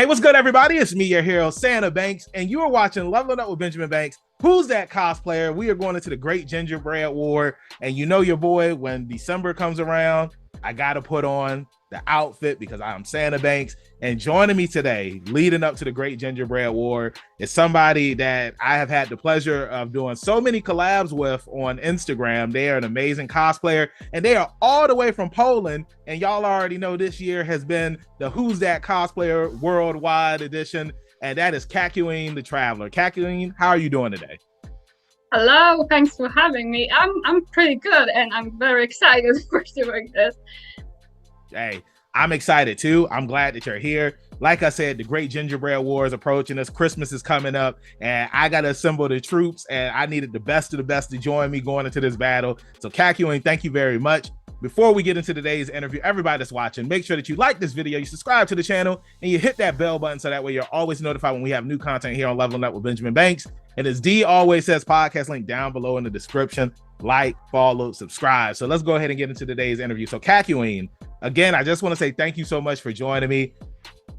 Hey, what's good, everybody? It's me, your hero, Santa Banks, and you are watching Leveling Up with Benjamin Banks. Who's that cosplayer? We are going into the Great Gingerbread War, and you know your boy, when December comes around, I got to put on the outfit because I'm Santa Banks. And joining me today, leading up to the Great Gingerbread War, is somebody that I have had the pleasure of doing so many collabs with on Instagram. They are an amazing cosplayer, and they are all the way from Poland. And y'all already know this year has been the Who's That Cosplayer Worldwide Edition, and that is Kakyoin The Traveller. Kakyoin, how are you doing today? Hello, thanks for having me. I'm pretty good, and I'm very excited for doing this. Hey, I'm excited too. I'm glad that you're here. Like I said, the Great Gingerbread War is approaching us. Christmas is coming up, and I got to assemble the troops, and I needed the best of the best to join me going into this battle. So Kakyoin, thank you very much. Before we get into today's interview, everybody that's watching, make sure that you like this video, you subscribe to the channel, and you hit that bell button so that way you're always notified when we have new content here on Leveling Up with Benjamin Banks. And as D always says, podcast link down below in the description. Like, follow, subscribe. So let's go ahead and get into today's interview. So Kakyoin, again, I just want to say thank you so much for joining me.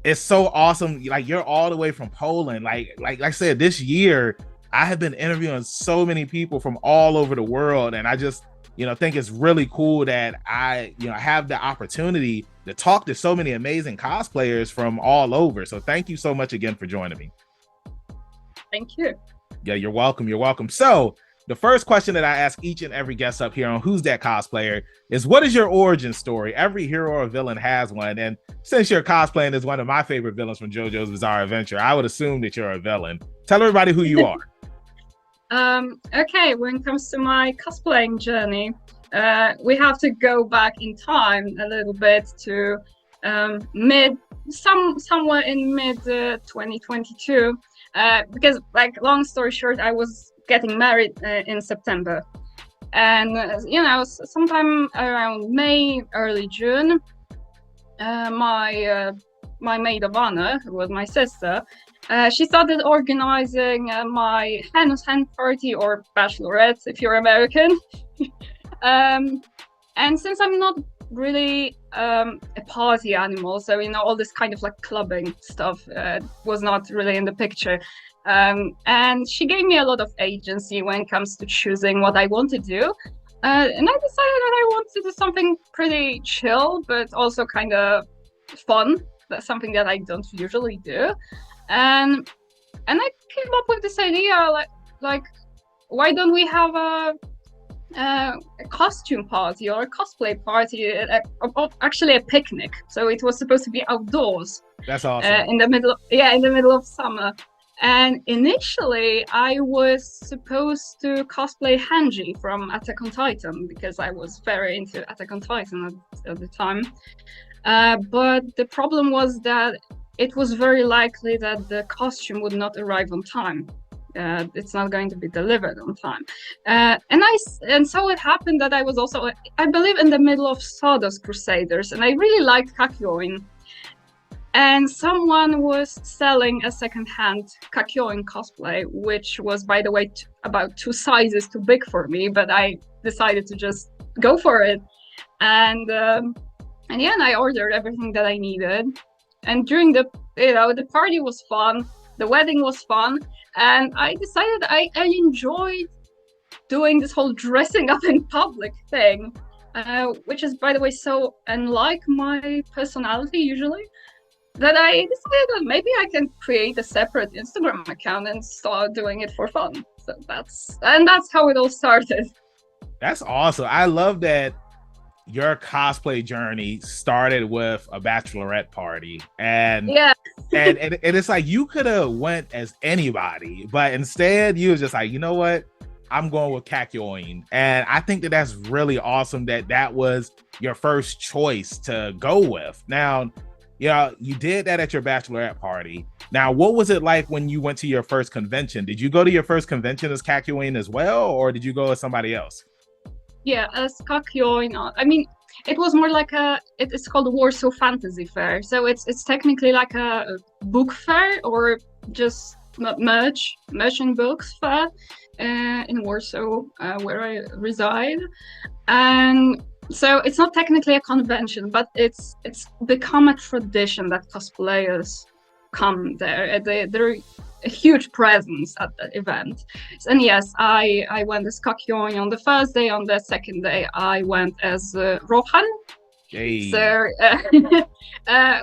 It's so awesome. Like, you're all the way from Poland. Like I said, this year I have been interviewing so many people from all over the world, and I just think it's really cool that I have the opportunity to talk to so many amazing cosplayers from all over. So thank you so much again for joining me. Thank you. Yeah, you're welcome. You're welcome. So the first question that I ask each and every guest up here on Who's That Cosplayer is, what is your origin story? Every hero or villain has one. And since you're cosplaying as one of my favorite villains from JoJo's Bizarre Adventure, I would assume that you're a villain. Tell everybody who you are. Okay, when it comes to my cosplaying journey, we have to go back in time a little bit to somewhere in mid 2022, because, like, long story short, I was getting married in September, and sometime around May, early June, my maid of honor, who was my sister, she started organizing my hen party, or bachelorette if you're American. And since I'm not really a party animal, so all this kind of like clubbing stuff was not really in the picture. And she gave me a lot of agency when it comes to choosing what I want to do. And I decided that I want to do something pretty chill, but also kind of fun. That's something that I don't usually do. And I came up with this idea, like why don't we have a costume party or a cosplay party, actually a picnic. So it was supposed to be outdoors. That's awesome. In the middle of summer. And initially I was supposed to cosplay Hanji from Attack on Titan, because I was very into Attack on Titan at the time. But the problem was that it was very likely that the costume would not arrive on time. It's not going to be delivered on time. And so it happened that I was also, I believe, in the middle of Stardust Crusaders, and I really liked Kakyoin. And someone was selling a second-hand Kakyoin cosplay, which was, by the way, about 2 sizes too big for me, but I decided to just go for it. And I ordered everything that I needed. And during the party was fun, the wedding was fun, and I decided I enjoyed doing this whole dressing up in public thing, which is, by the way, so unlike my personality usually, that I decided that maybe I can create a separate Instagram account and start doing it for fun. So that's how it all started. That's awesome. I love that your cosplay journey started with a bachelorette party, and and it's like you could have went as anybody, but instead you was just like, you know what, I'm going with Kakyoin. And I think that that's really awesome that was your first choice to go with. Now, you did that at your bachelorette party. Now, what was it like when you went to your first convention? Did you go to your first convention as Kakyoin as well, or did you go as somebody else? Yeah, as Kakyoin. I mean, it was more like it's called Warsaw Fantasy Fair. So it's technically like a book fair, or just merchant books fair in Warsaw, where I reside. And so it's not technically a convention, but it's become a tradition that cosplayers come there. They're a huge presence at the event. And yes, I went as Kakyoin on the first day. On the second day, I went as Rohan. Hey. So,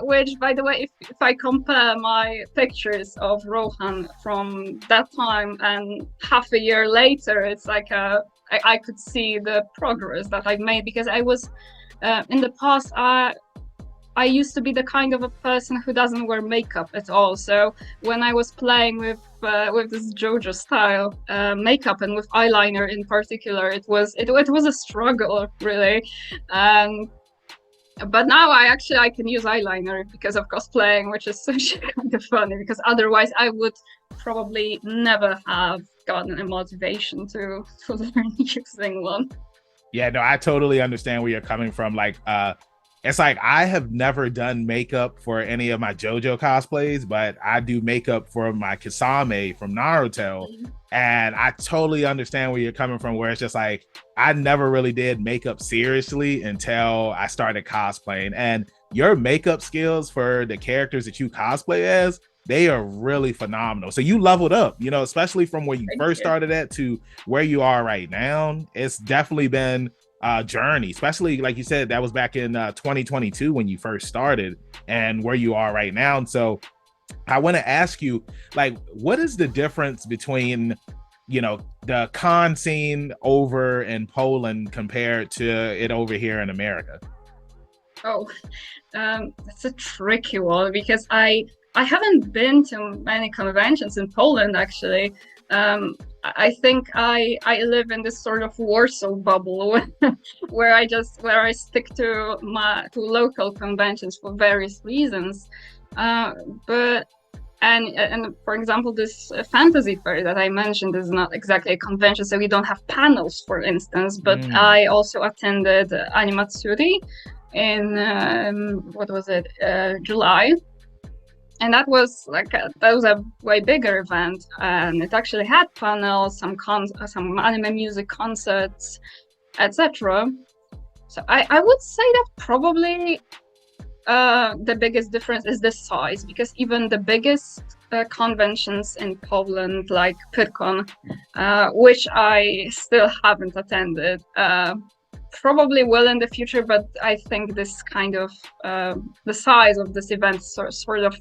which, by the way, if I compare my pictures of Rohan from that time and half a year later, it's like I could see the progress that I've made, because I was in the past, I used to be the kind of a person who doesn't wear makeup at all. So when I was playing with this JoJo style makeup, and with eyeliner in particular, it was a struggle, really. But now I can use eyeliner because of cosplaying, which is kind of funny, because otherwise I would probably never have gotten a motivation to learn using one. Yeah, no, I totally understand where you're coming from. Like, it's like I have never done makeup for any of my JoJo cosplays, but I do makeup for my Kisame from Naruto. And I totally understand where you're coming from, where it's just like I never really did makeup seriously until I started cosplaying. And your makeup skills for the characters that you cosplay as, they are really phenomenal. So you leveled up, you know, especially from where you first started at to where you are right now. It's definitely been journey, especially like you said, that was back in 2022 when you first started, and where you are right now. And so I want to ask you, like, what is the difference between, you know, the con scene over in Poland compared to it over here in America? Oh, that's a tricky one, because I haven't been to many conventions in Poland, actually. I think I live in this sort of Warsaw bubble where I stick to local conventions for various reasons. But for example, this fantasy fair that I mentioned is not exactly a convention, so we don't have panels, for instance. But I also attended Animatsuri in what was it, July. And that was a way bigger event, and it actually had panels, some anime music concerts, etc. So I would say that probably the biggest difference is the size, because even the biggest conventions in Poland, like PyrCon, which I still haven't attended, probably will in the future, but I think this kind of the size of this event sort of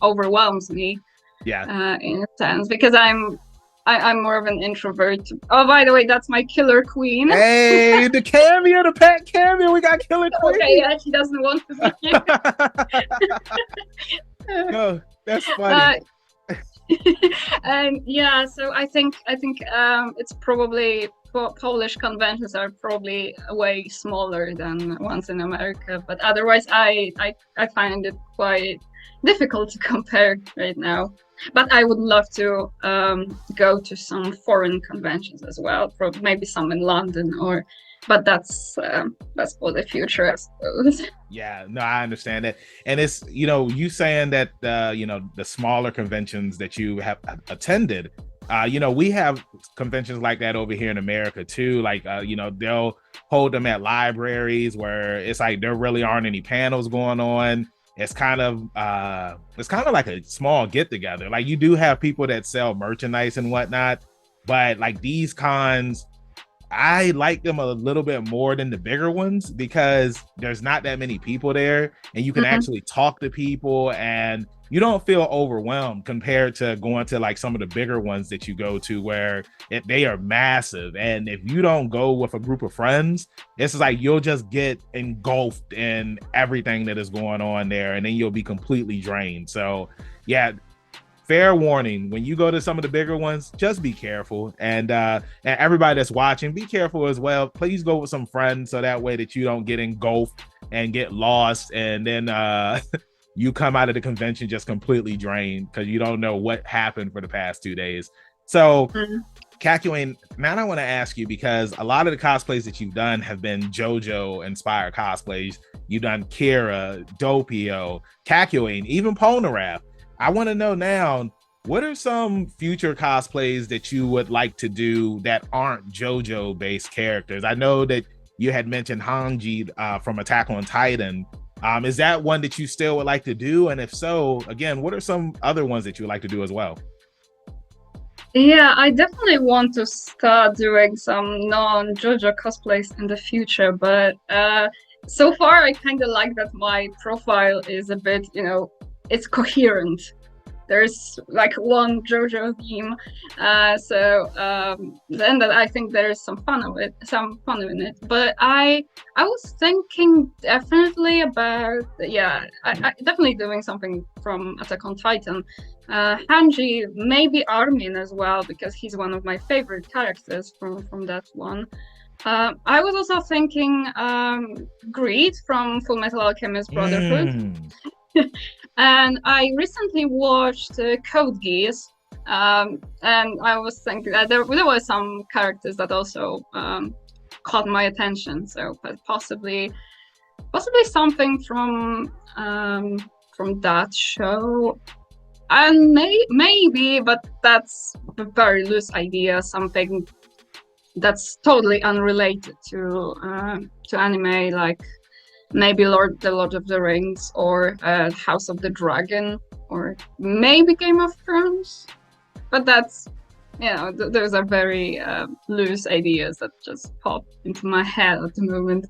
overwhelms me. Yeah. In a sense, because I'm more of an introvert. Oh, by the way, that's my killer queen. Hey, the cameo, the pet cameo, we got killer queen. Okay, yeah, she doesn't want to be here. No, that's funny. And yeah, so I think it's probably Polish conventions are probably way smaller than ones in America, but otherwise I find it quite difficult to compare right now. But I would love to go to some foreign conventions as well, maybe some in London, but that's for the future, I suppose. Yeah, no, I understand that. And it's, you know, you saying that you know, the smaller conventions that you have attended, you know, we have conventions like that over here in America too. Like, you know, they'll hold them at libraries where it's like there really aren't any panels going on. It's kind of like a small get together. Like, you do have people that sell merchandise and whatnot, but like these cons, I like them a little bit more than the bigger ones because there's not that many people there, and you can actually talk to people, and you don't feel overwhelmed compared to going to like some of the bigger ones that you go to where they are massive. And if you don't go with a group of friends, it's like you'll just get engulfed in everything that is going on there, and then you'll be completely drained. So yeah, fair warning, when you go to some of the bigger ones, just be careful. And everybody that's watching, be careful as well. Please go with some friends so that way that you don't get engulfed and get lost, and then you come out of the convention just completely drained because you don't know what happened for the past 2 days. So Kakyoin, now I want to ask you, because a lot of the cosplays that you've done have been JoJo inspired cosplays. You've done Kira, Doppio, Kakyoin, even Polnareff. I want to know now, what are some future cosplays that you would like to do that aren't JoJo based characters? I know that you had mentioned Hanji from Attack on Titan, Is that one that you still would like to do? And if so, again, what are some other ones that you would like to do as well? Yeah, I definitely want to start doing some non-JoJo cosplays in the future, but so far I kind of like that my profile is a bit, it's coherent. There's like one JoJo theme, then that I think there is some fun in it. But I was thinking definitely about, yeah, I definitely doing something from Attack on Titan. Hanji, maybe Armin as well, because he's one of my favorite characters from that one. I was also thinking Greed from Full Metal Alchemist Brotherhood. Mm. And I recently watched Code Geass, and I was thinking that there were some characters that also caught my attention. So possibly something from that show, and maybe, but that's a very loose idea. Something that's totally unrelated to anime, like maybe the Lord of the Rings, or House of the Dragon, or maybe Game of Thrones. But that's, those are very loose ideas that just pop into my head at the moment.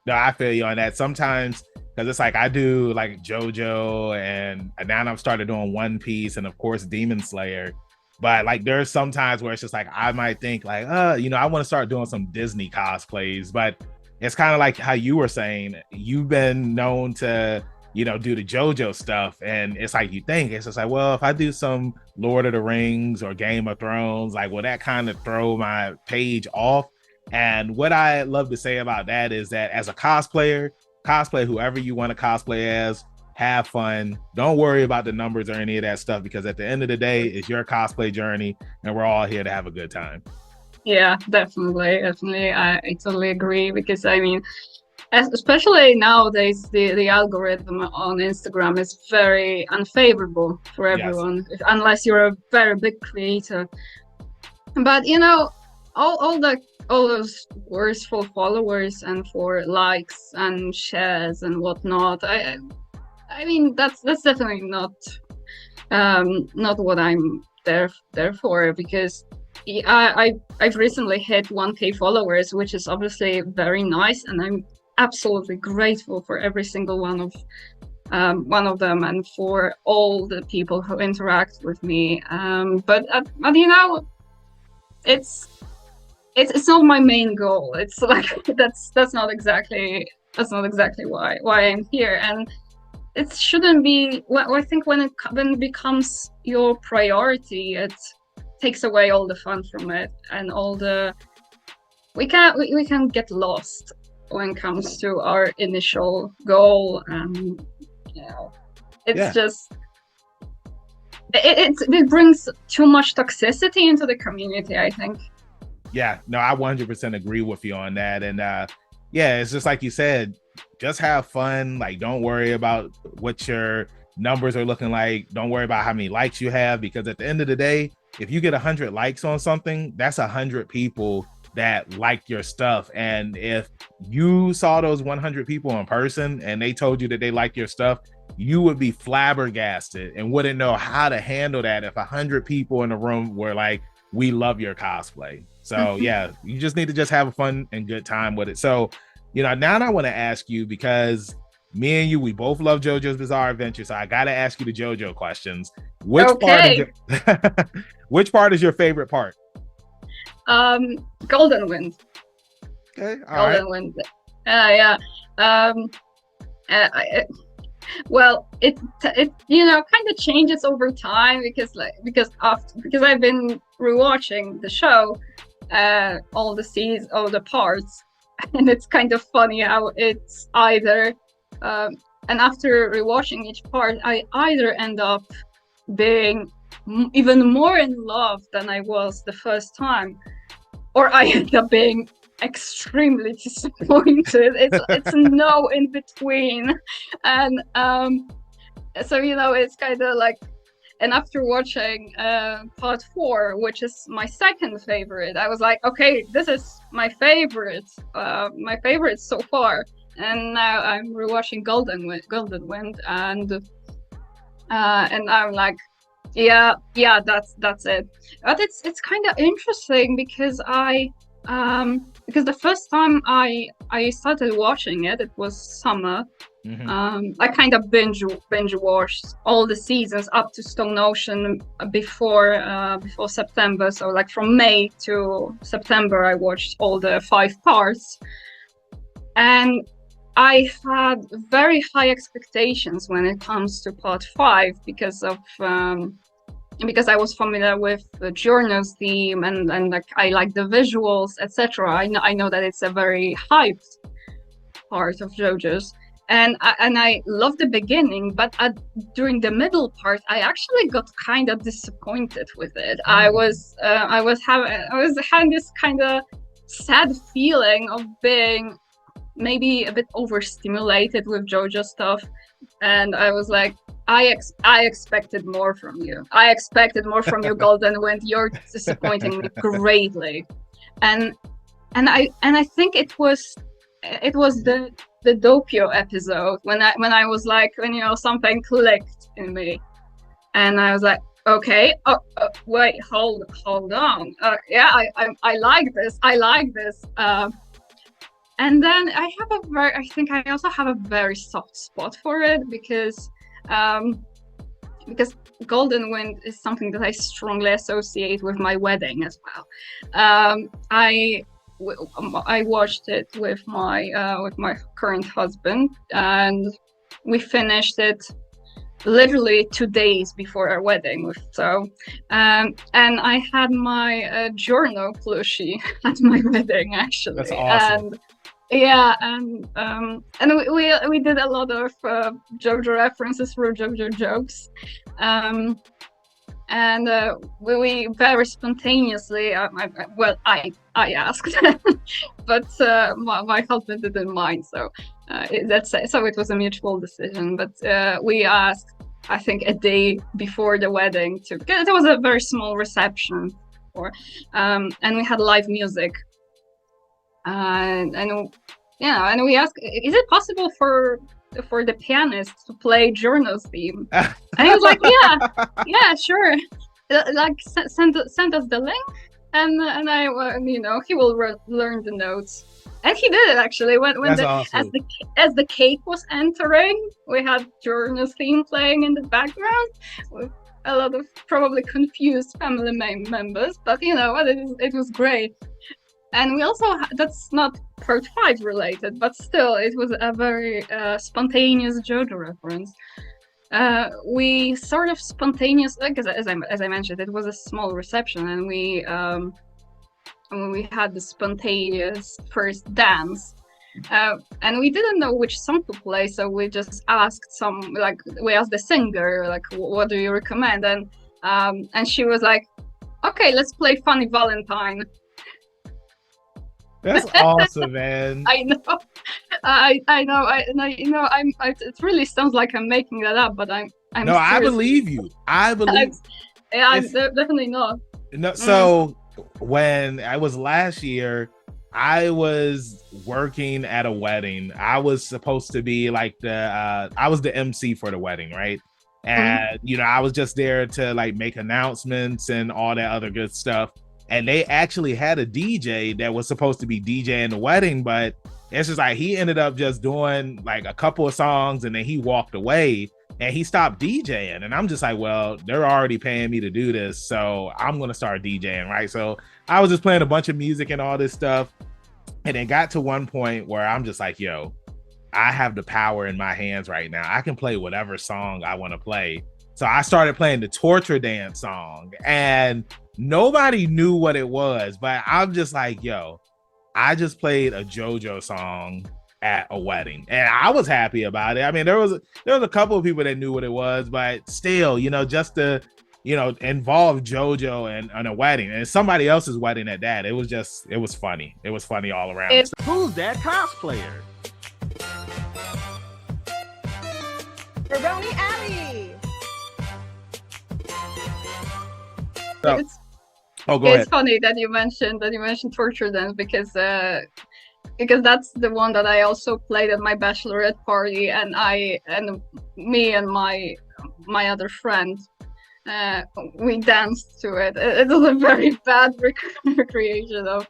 No, I feel you on that. Sometimes because it's like I do like JoJo, and now I'm started doing One Piece, and of course Demon Slayer. But like there's sometimes where it's just like I might think like, I want to start doing some Disney cosplays, but it's kind of like how you were saying, you've been known to, do the JoJo stuff. And it's like you think it's just like, well, if I do some Lord of the Rings or Game of Thrones, like, will that kind of throw my page off? And what I love to say about that is that as a cosplayer, cosplay whoever you want to cosplay as, have fun. Don't worry about the numbers or any of that stuff, because at the end of the day, it's your cosplay journey, and we're all here to have a good time. Yeah, definitely. I totally agree, because I mean, especially nowadays, the algorithm on Instagram is very unfavorable for Yes. everyone, unless you're a very big creator. But all those words for followers and for likes and shares and whatnot. I mean, that's definitely not what I'm there for, because I've recently hit 1K followers, which is obviously very nice, and I'm absolutely grateful for every single one of them, and for all the people who interact with me. But it's it's not my main goal. It's like that's not exactly why I'm here, and it shouldn't be. Well, I think when it becomes your priority, it takes away all the fun from it, and all the we can get lost when it comes to our initial goal, and it's Yeah. just it brings too much toxicity into the community, I think. Yeah, no, I 100% agree with you on that. And yeah, it's just like you said, just have fun. Like, don't worry about what your numbers are looking like. Don't worry about how many likes you have, because at the end of the day, if you get 100 likes on something, that's 100 people that like your stuff. And if you saw those 100 people in person and they told you that they like your stuff, you would be flabbergasted and wouldn't know how to handle that if 100 people in the room were like, we love your cosplay. So yeah, you just need to just have a fun and good time with it. So, now I want to ask you, because me and you, we both love JoJo's Bizarre Adventure. So I got to ask you the JoJo questions. Which part is Okay. which part is your favorite part? Golden Wind. Okay. All right. Golden Wind. Yeah. I, well, it kind of changes over time, because I've been rewatching the show, all the parts, and it's kind of funny how it's either and after rewatching each part, I either end up being even more in love than I was the first time, or I end up being extremely disappointed. It's no in between, and so it's kind of like. And after watching part 4, which is my second favorite, I was like, okay, this is my favorite so far. and now I'm rewatching Golden Wind, and I'm like, yeah, that's it. But it's kind of interesting because because the first time I started watching it, it was summer. I kind of binge watched all the seasons up to Stone Ocean before September. So like from May to September, I watched all the 5 parts, and I had very high expectations when it comes to part 5 because I was familiar with the Giorno's theme, and like I like the visuals, etc. I know that it's a very hyped part of JoJo's, and I love the beginning, but during the middle part, I actually got kind of disappointed with it. I was having this kind of sad feeling of being maybe a bit overstimulated with JoJo stuff, and I was like, I expected more from you. I expected more from you, Golden Wind. You're disappointing me greatly, and I think it was the Doppio episode when I was like, when something clicked in me, and I was like, okay, wait, hold on, yeah, I like this. And then I think I also have a very soft spot for it because Golden Wind is something that I strongly associate with my wedding as well. I watched it with my current husband, and we finished it literally 2 days before our wedding. So, and I had my Giorno plushie at my wedding, actually. That's awesome. And yeah, and we did a lot of JoJo references through JoJo jokes, and we very spontaneously. I asked, but my husband didn't mind, so so it was a mutual decision. But we asked, I think, a day before the wedding because it was a very small reception, and we had live music. And we asked, is it possible for the pianist to play Giorno's theme? And he was like, yeah, sure. Like send us the link, and he will learn the notes. And he did it actually. Awesome. As the cake was entering, we had Giorno's theme playing in the background with a lot of probably confused family members, but it was great. And we also, that's not part 5 related, but still, it was a very spontaneous JoJo reference. We sort of spontaneously, because as I mentioned, it was a small reception, and we had the spontaneous first dance. And we didn't know which song to play, so we just asked we asked the singer, like, what do you recommend? And she was like, okay, let's play Funny Valentine. That's awesome, man. I know. I know. It really sounds like I'm making that up, but I'm. No, I believe you. I believe. I'm definitely not. No, so when I was last year, I was working at a wedding. I was supposed to be like I was the MC for the wedding, right? And I was just there to like make announcements and all that other good stuff. And they actually had a DJ that was supposed to be DJing the wedding, but it's just like he ended up just doing like a couple of songs and then he walked away and he stopped DJing. And I'm just like, well, they're already paying me to do this, so I'm going to start DJing, right? So I was just playing a bunch of music and all this stuff. And it got to one point where I'm just like, yo, I have the power in my hands right now. I can play whatever song I want to play. So I started playing the Torture Dance song, and nobody knew what it was, but I'm just like, yo, I just played a JoJo song at a wedding, and I was happy about it. I mean, there was a couple of people that knew what it was, but still, just to involve JoJo and a wedding, and somebody else's wedding at that, it was funny. It was funny all around. Who's that cosplayer? Baroni Alley. So, go ahead. It's funny that you mentioned Torture Dance because because that's the one that I also played at my bachelorette party, and me and my other friend, we danced to it. It was a very bad recreation of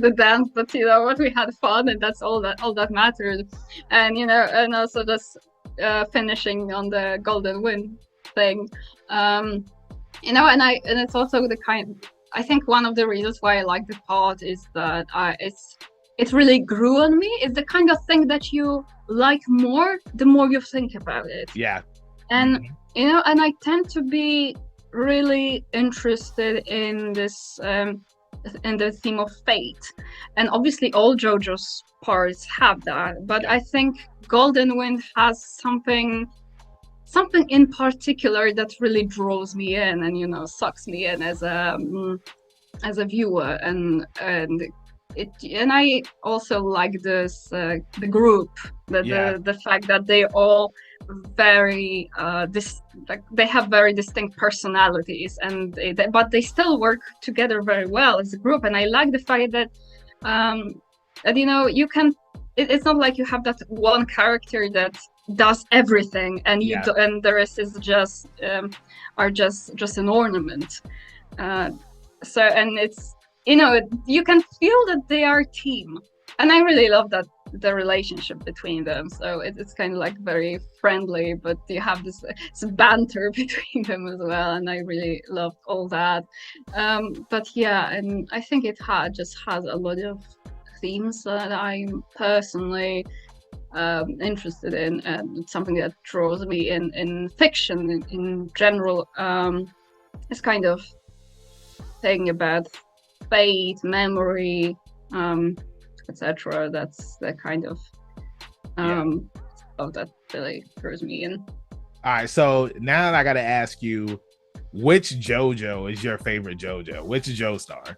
the dance, but you know what, we had fun, and that's all that mattered. And you know, and also just finishing on the golden wind thing, you know, and it's also the kind. I think one of the reasons why I like the part is that it really grew on me. It's the kind of thing that you like more the more you think about it. Yeah. And you know, and I tend to be really interested in this in the theme of fate, and obviously all JoJo's parts have that, but I think Golden Wind has something in particular that really draws me in, and you know, sucks me in as a viewer, and I also like this the group, the fact that they all very they have very distinct personalities, and but they still work together very well as a group. And I like the fact that that you know, you can it's not like you have that one character that does everything, and and the rest is just are just an ornament. So, and it's, you know, you can feel that they are a team, and I really love that the relationship between them. So it's kind of like very friendly, but you have this banter between them as well, and I really loved all that. But yeah, and I think it just has a lot of themes that I'm personally interested in, and it's something that draws me in fiction in general. It's kind of thing about fate, memory, etc. That's the kind of stuff that really throws me in. All right, so now I got to ask you, which JoJo is your favorite JoJo? Which Joestar?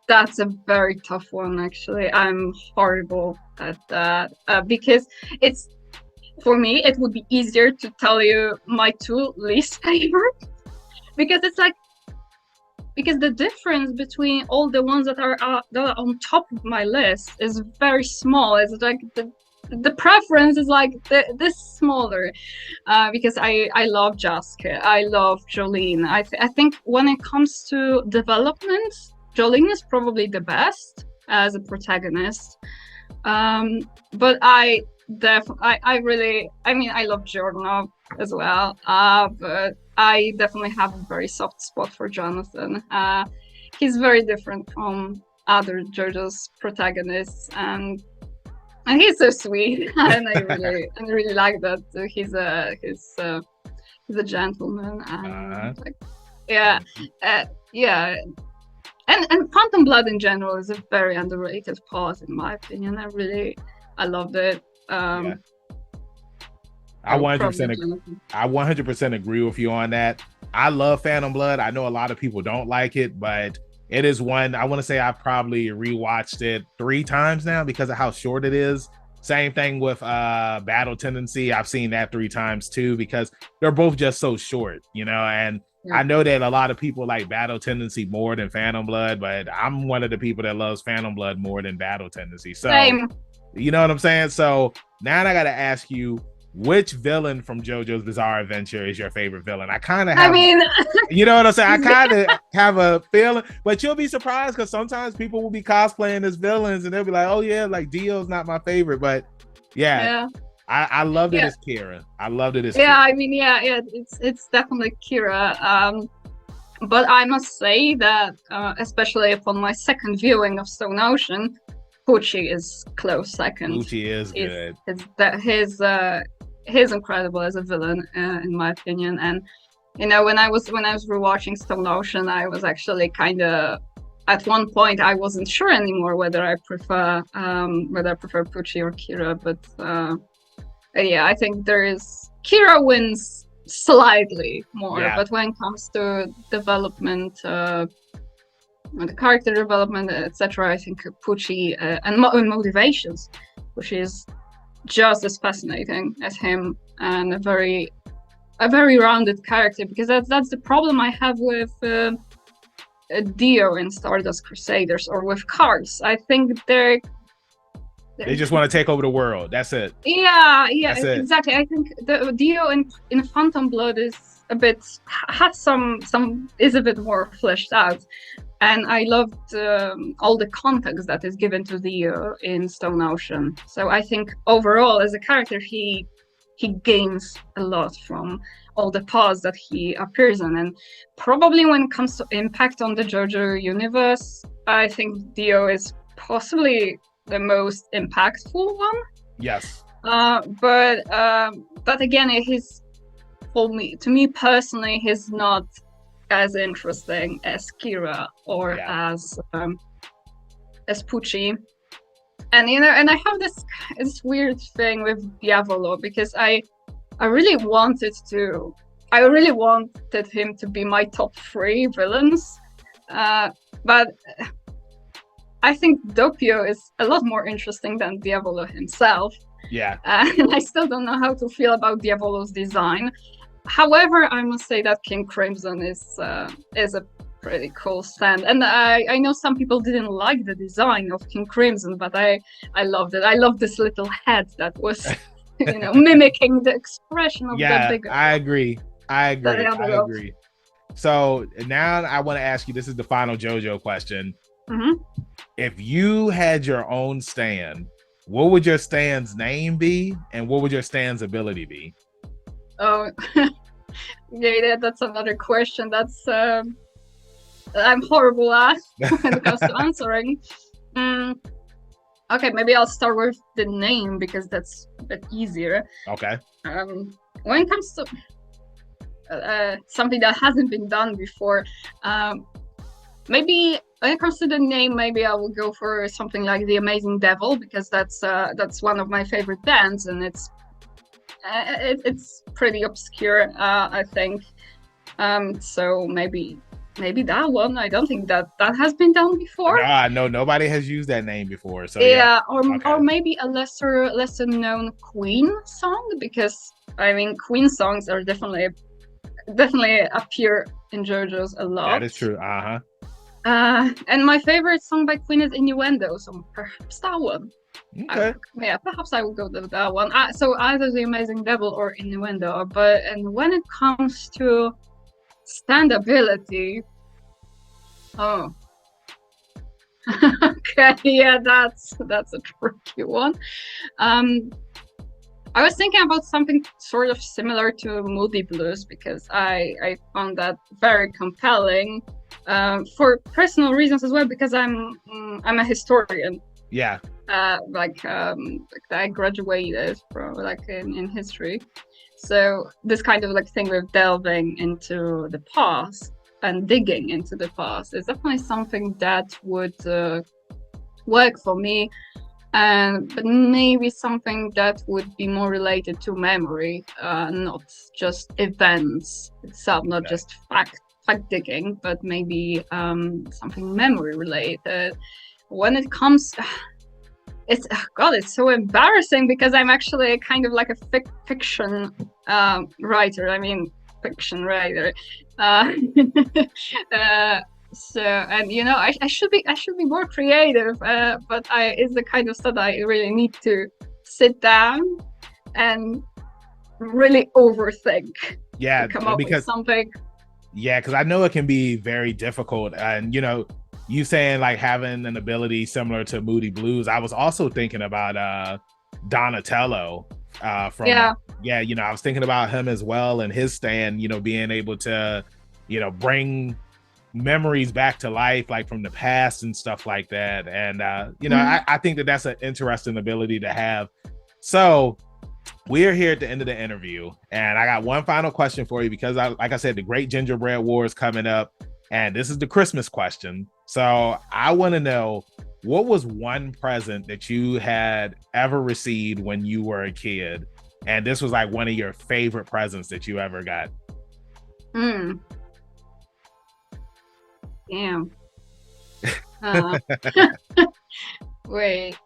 That's a very tough one, actually. I'm horrible at that because it's, for me, it would be easier to tell you my two least favorite, because it's like, because the difference between all the ones that are on top of my list is very small. It's like the preference is like this smaller, because I love Jasuke, I love Jolene. I think when it comes to development, Jolene is probably the best as a protagonist, but I love Giorno as well, but I definitely have a very soft spot for Jonathan. He's very different from other JoJo's protagonists, and he's so sweet, and I really like that. He's a gentleman, and and Phantom Blood in general is a very underrated part, in my opinion. I loved it. I 100% agree with you on that. I love Phantom Blood. I know a lot of people don't like it, but it is one, I want to say I probably rewatched it 3 times now because of how short it is. Same thing with Battle Tendency. I've seen that 3 times too, because they're both just so short, you know, and I know that a lot of people like Battle Tendency more than Phantom Blood, but I'm one of the people that loves Phantom Blood more than Battle Tendency. So, you know what I'm saying? So now I got to ask you, which villain from JoJo's Bizarre Adventure is your favorite villain? I kind of have, you know what I'm saying? I kind of have a feeling, but you'll be surprised because sometimes people will be cosplaying as villains and they'll be like, oh yeah, like Dio's not my favorite, but I loved it as Kira. I loved it as Kira. It's definitely Kira. But I must say that, especially upon my second viewing of Stone Ocean, Pucci is close second. Pucci is good. He's incredible as a villain, in my opinion. And you know, when I was rewatching Stone Ocean, I was actually kind of, at one point I wasn't sure anymore whether I prefer Pucci or Kira, but I think Kira wins slightly more, but when it comes to development, the character development, etc., I think Pucci and motivations, which is just as fascinating as him, and a very rounded character, because that's the problem I have with Dio in Stardust Crusaders or with cards. I think They just want to take over the world. That's it. Yeah, That's it. exactly. I think the Dio in Phantom Blood is a bit has some is a bit more fleshed out, and I loved all the context that is given to Dio in Stone Ocean. So I think overall, as a character, he gains a lot from all the paths that he appears in, and probably when it comes to impact on the JoJo universe, I think Dio is possibly the most impactful one. Yes. But again, he's to me personally, he's not as interesting as Kira or as Pucci. And and I have this weird thing with Diavolo because I really wanted him to be my top 3 villains, but I think Doppio is a lot more interesting than Diavolo himself. Yeah. And I still don't know how to feel about Diavolo's design. However, I must say that King Crimson is a pretty cool stand. And I know some people didn't like the design of King Crimson, but I loved it. I love this little head that was, mimicking the expression of the bigger. I agree. So now I want to ask you, this is the final JoJo question. Mm-hmm. If you had your own stand, what would your stand's name be, and what would your stand's ability be? Oh, yeah, that's another question. That's I'm horrible at when it comes to answering. Okay, maybe I'll start with the name because that's a bit easier. Okay. When it comes to something that hasn't been done before, maybe when it comes to the name, maybe I will go for something like The Amazing Devil, because that's one of my favorite bands, and it's pretty obscure, I think. So maybe that one. I don't think that has been done before. No, nobody has used that name before. So or maybe a lesser known Queen song, because I mean Queen songs are definitely appear in JoJo's a lot. That is true. And my favorite song by Queen is Innuendo, so perhaps that one. Okay. Perhaps I will go with that one. So either The Amazing Devil or Innuendo. And when it comes to standability, okay, yeah, that's a tricky one. I was thinking about something sort of similar to Moody Blues, because I found that very compelling, for personal reasons as well, because I'm a historian. Yeah. I graduated from in history, so this kind of thing with delving into the past and digging into the past is definitely something that would work for me. But maybe something that would be more related to memory, not just events itself, not just fact digging, but maybe something memory related. When it comes, it's so embarrassing, because I'm actually kind of like a fiction writer. I mean, fiction writer. So, and I should be more creative, but it's the kind of stuff I really need to sit down and really overthink. Yeah, to come up with something. Yeah, because I know it can be very difficult, and you saying like having an ability similar to Moody Blues. I was also thinking about Donatello. I was thinking about him as well, and his stand. Being able to, bring memories back to life, like from the past and stuff like that. And I think that's an interesting ability to have. So we're here at the end of the interview, and I got one final question for you, because like I said, the Great Gingerbread War is coming up, and this is the Christmas question. So I want to know, what was one present that you had ever received when you were a kid, and this was like one of your favorite presents that you ever got? Damn. Wait.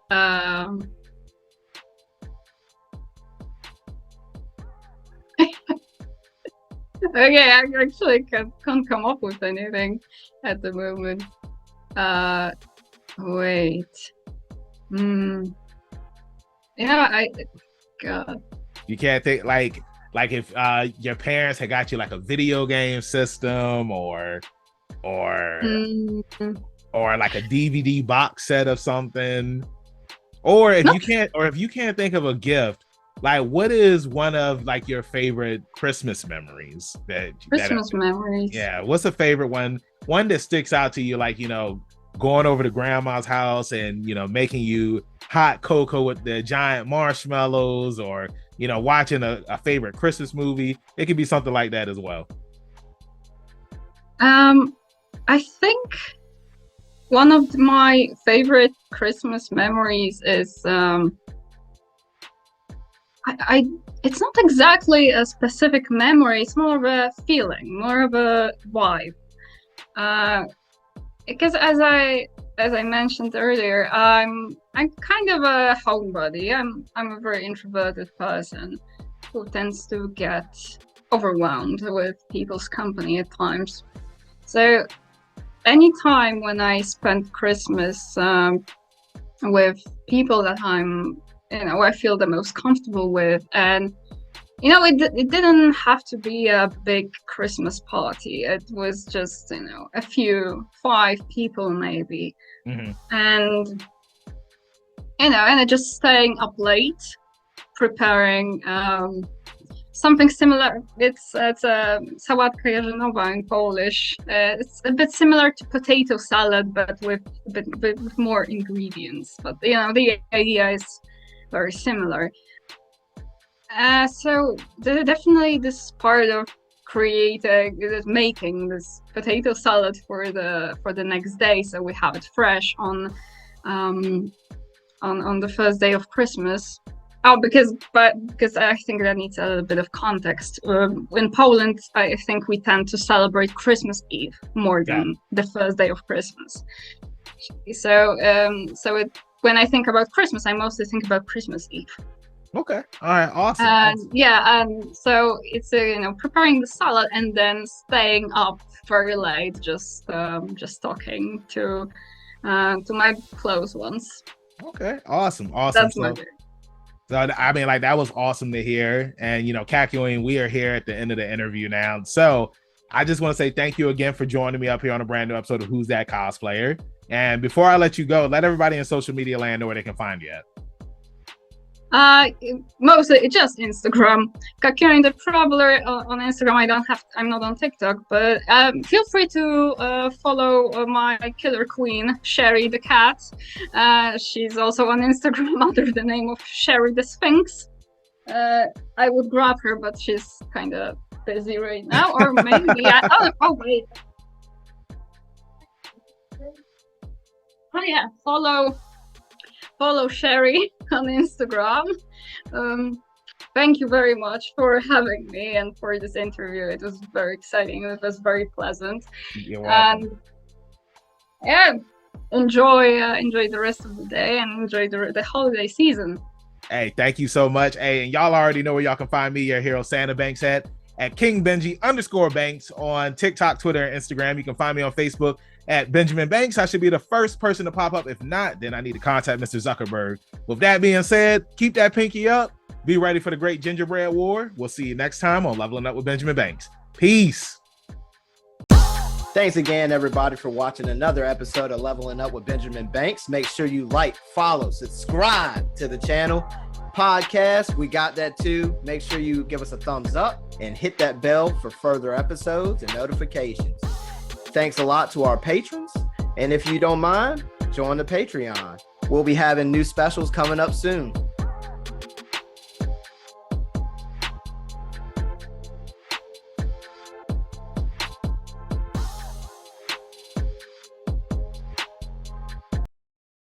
Okay, I actually can't come up with anything at the moment. Wait. God. You can't think like if your parents had got you like a video game system or Mm, like a DVD box set of something. Or if No. you can't think of a gift, like what is one of like your favorite Christmas memories Christmas memories. Yeah, what's a favorite one that sticks out to you, like, you know, going over to grandma's house and, you know, making you hot cocoa with the giant marshmallows, or, you know, watching a favorite Christmas movie. It could be something like that as well. I think one of my favorite Christmas memories is it's not exactly a specific memory, it's more of a feeling, more of a vibe. Because as I mentioned earlier, I'm kind of a homebody. I'm a very introverted person who tends to get overwhelmed with people's company at times. So anytime when I spend Christmas with people that I feel the most comfortable with, and it didn't have to be a big Christmas party. It was just a few, 5 people maybe, and just staying up late preparing something similar. It's sałatka jarzynowa in Polish. It's a bit similar to potato salad, but with more ingredients. But the idea is very similar. So definitely this part of making this potato salad for the next day, so we have it fresh on the first day of Christmas. Because I think that needs a little bit of context. In Poland, I think we tend to celebrate Christmas Eve more than the first day of Christmas. So when I think about Christmas, I mostly think about Christmas Eve. Okay. All right. Awesome. And so it's preparing the salad and then staying up very late, just talking to my close ones. Okay. Awesome. That's my favorite. So, I mean, like, that was awesome to hear. And, Kakyoin, we are here at the end of the interview now. So I just want to say thank you again for joining me up here on a brand new episode of Who's That Cosplayer? And before I let you go, let everybody in social media land know where they can find you at. Mostly just Instagram. Kakyoin The Traveller on Instagram. I'm not on TikTok, but feel free to follow my killer queen, Sherry the cat. She's also on Instagram under the name of Sherry the Sphinx. I would grab her, but she's kind of busy right now, or maybe wait. Oh yeah, follow Sherry on Instagram. Thank you very much for having me and for this interview. It was very exciting. It was very pleasant. You're welcome. And enjoy the rest of the day and enjoy the holiday season. Hey, thank you so much. Hey, and y'all already know where y'all can find me, your hero Santa Banks at King Benji _Banks on TikTok, Twitter, and Instagram. You can find me on Facebook at Benjamin Banks. I should be the first person to pop up. If not, then I need to contact Mr. Zuckerberg. With that being said, keep that pinky up. Be ready for the Great Gingerbread War. We'll see you next time on Leveling Up with Benjamin Banks. Peace. Thanks again, everybody, for watching another episode of Leveling Up with Benjamin Banks. Make sure you like, follow, subscribe to the channel. Podcast, we got that too. Make sure you give us a thumbs up and hit that bell for further episodes and notifications. Thanks a lot to our patrons. And if you don't mind, join the Patreon. We'll be having new specials coming up soon.